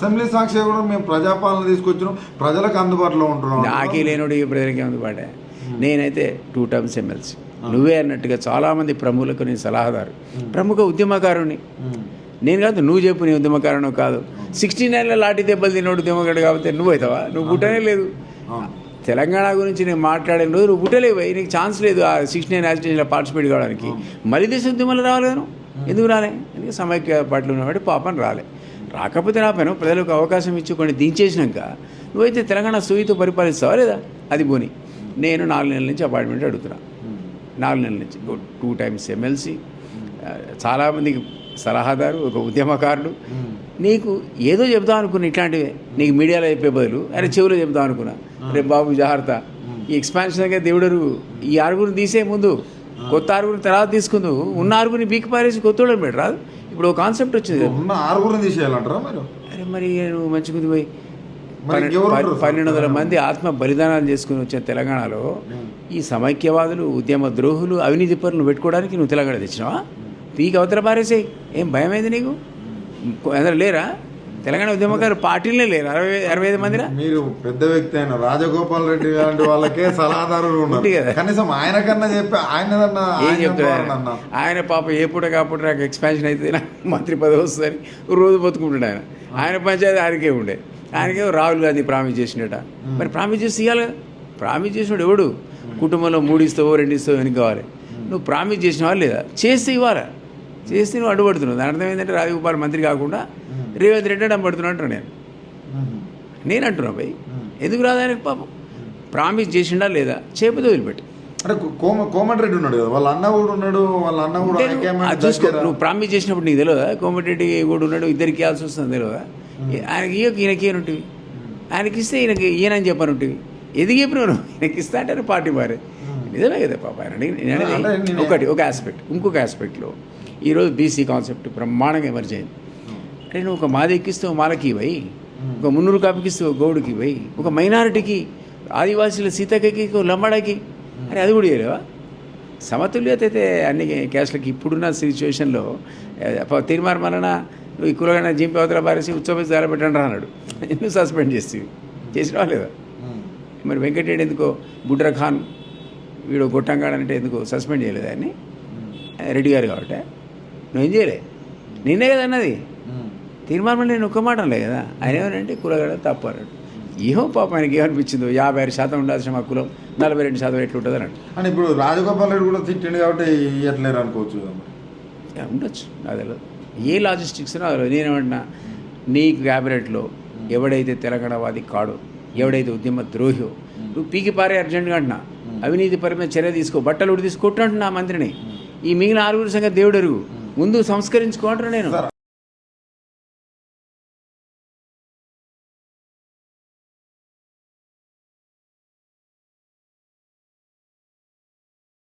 Assembly సాక్షి కూడా మేము ప్రజాపాలన తీసుకొచ్చినాం, ప్రజలకు అందుబాటులో ఉంటున్నాం. నాకే లేనుడు ఈ ప్రజలకి అందుబాటే. నేనైతే 2 టర్మ్స్ ఎమ్మెల్సీ. నువ్వే అన్నట్టుగా చాలామంది ప్రముఖులకు నేను సలహాదారు, ప్రముఖ ఉద్యమకారుని నేను కాదు. నువ్వు చెప్పు నీ ఉద్యమకారణం కాదు. 69లో లాఠీ దెబ్బలు తిన్నోడు ఉద్యమకారుడు కాబట్టి నువ్వు అవుతావా? నువ్వు పుట్టనే లేదు. తెలంగాణ గురించి నేను మాట్లాడిన రోజు నువ్వు పుట్టలేవు, నీకు ఛాన్స్ లేదు ఆ 69 యాజిటేషన్లో పార్టిసిపేట్ కావడానికి. మళ్ళీ దేశ ఉద్యమాలు రావాలి కదా, ఎందుకు రాలే? ఎందుకు సమైక్య పార్టీలు ఉన్నవాటి పాపం రాలే. రాకపోతే రాపాను, ప్రజలకు అవకాశం ఇచ్చి కొన్ని దించేసినాక నువ్వైతే తెలంగాణ సూయితో పరిపాలిస్తావా లేదా? అది పోని. నేను 4 నెలల నుంచి అపాయింట్మెంట్ అడుగుతున్నా, 4 నెలల నుంచి. 2 టైమ్స్ ఎమ్మెల్సీ, చాలామందికి సలహాదారు, ఒక ఉద్యమకారుడు. నీకు ఏదో చెప్దాం అనుకున్నా ఇట్లాంటివే, నీకు మీడియాలో చెప్పే బదులు ఆయన చెవులో చెప్దాం అనుకున్నా. రేపు బాబు జాగ్రత్త, ఈ ఎక్స్పాన్షన్గా దేవుడు ఈ ఆరుగురిని తీసే ముందు కొత్త ఆరుగురిని తర్వాత తీసుకుందు, ఉన్న ఆరుగురిని బీకి పారేసి కొత్త వాళ్ళని పెట్టు రాదు. ఇప్పుడు ఒక కాన్సెప్ట్ వచ్చింది, ఉన్న ఆరుగురిని తీసేయాలంటారా మీరు? అరే మరి నువ్వు మంచిగా పోయి 1200 మంది ఆత్మ బలిదానాలు చేసుకుని వచ్చిన తెలంగాణలో ఈ సమైక్యవాదులు, ఉద్యమ ద్రోహులు, అవినీతి పరులను పెట్టుకోవడానికి నువ్వు తెలంగాణ తెచ్చినావా? పీకి అవతల పారేసాయి. ఏం భయమైంది నీకు? అందరూ లేరా తెలంగాణ ఉద్యమకారు? పార్టీలనే లేరు 65 మందిరా? మీరు పెద్ద వ్యక్తి అయిన రాజగోపాల్ రెడ్డి లాంటి వాళ్ళకే సలహాదారులు ఉన్నారు కదా, కనీసం ఆయన కన్నా చెప్పి ఏం చెప్తారు? ఆయన పాప ఏ పూట కాపుట నాకు ఎక్స్పాన్షన్ అయితే నాకు మంత్రి పదవి వస్తుందని రోజు బతుకుంటుండే ఆయన. ఆయన పంచాయతీ ఆయనకే ఉండే. ఆయనకే రాహుల్ గాంధీ ప్రామిస్ చేసినట. మరి ప్రామిస్ చేసి ఇవ్వాలి కదా. ప్రామిస్ చేసినాడు ఎవడు? కుటుంబంలో 3 ఇస్తావో 2 ఇస్తావో వెనక కావాలి. నువ్వు ప్రామిస్ చేసినవా లేదా? చేస్తే ఇవ్వాలి. చేస్తే నువ్వు అడ్డుపడుతున్నావు. దాని అర్థం ఏంటంటే రాజగోపాల్ మంత్రి కాకుండా రేవంత్ రెడ్డి అడ్డుపడుతున్నా అంటాను నేను అంటున్నా పోయి. ఎందుకు రాదు ఆయనకు? పాపం ప్రామిస్ చేసిండా లేదా? చేయకపోతే వదిలిపెట్టి. అంటే కోమటిరెడ్డి ఉన్నాడు కదా, వాళ్ళ అన్న కూడా ఉన్నాడు, వాళ్ళ అన్న కూడా చూసుకో. నువ్వు ప్రామిస్ చేసినప్పుడు నీకు తెలియదా కోమటిరెడ్డి కూడా ఉన్నాడు, ఇద్దరికి ఇవ్వాల్సి వస్తుంది తెలియదా? ఆయనకి ఈయనకి ఈయనంటివి, ఆయనకి ఇస్తే ఈయనని చెప్పనుంటివి. ఎందుకు చెప్పినావు? ఈయనకి ఇస్తా అంటే పార్టీ మారే. నిజమే కదా పాప. ఆయన ఒక ఆస్పెక్ట్. ఇంకొక ఆస్పెక్ట్లో ఈరోజు బీసీ కాన్సెప్ట్ బ్రహ్మాండంగా ఎమర్జ్ అయింది. అంటే నువ్వు ఒక మాది ఎక్కిస్తావు మాలకి ఇవ్వయి, ఒక మున్నూరు కాపుకి ఇస్తావు గౌడుకి ఇవ్వయి, ఒక మైనారిటీకి, ఆదివాసీల సీతకి, లంబాడకి, అరే అది కూడా ఇవ్వలేవా? సమతుల్యత అయితే అన్ని క్యాస్ట్లకి ఇప్పుడున్న సిచ్యువేషన్లో తీర్మానం వలన నువ్వు ఈ కులగన జింపి అవతల బారేసి ఉత్సవం జాలబెట్టండి అన్నాడు. ఎందుకు సస్పెండ్ చేసినవా లేదా? మరి వెంకటరెడ్డి ఎందుకో బుడ్రా ఖాన్ వీడు గొట్టంగాడంటే ఎందుకు సస్పెండ్ చేయలేదు ఆయన్ని? రెడ్డి గారు కాబట్టి నువ్వేం చేయలే. నిన్నే కదా అన్నది తీర్మానం. నేను ఒక్క మాట అనలే కదా. ఆయన ఏమనంటే కులగడ తప్పు అన్నాడు. ఏమో పాప ఆయనకి ఏమనిపించిందో 56% ఉండాల్సిన మా కులం 42% ఎట్లుంటుంది అన్నాడు. అని ఇప్పుడు రాజగోపాల్ రెడ్డి కూడా తిట్టిండు కాబట్టి ఇవ్వట్లేరు అనుకోవచ్చు. ఉండొచ్చు, నాకు తెలియదు. ఏ లాజిస్టిక్స్ నేనేమంటున్నా, నీ క్యాబినెట్లో ఎవడైతే తెలంగాణవాది కాడో, ఎవడైతే ఉద్యమ ద్రోహో నువ్వు పీకి పారే అర్జెంట్గా అంటున్నా. అవినీతి పరి మీద చర్య తీసుకో, బట్టలు ఉడి తీసుకొట్టు అంటున్నా మంత్రిని. ఈ మిగిలిన 6 సంగతి దేవుడు ఎరుగు, ముందు సంస్కరించుకో అంటున్నా నేను.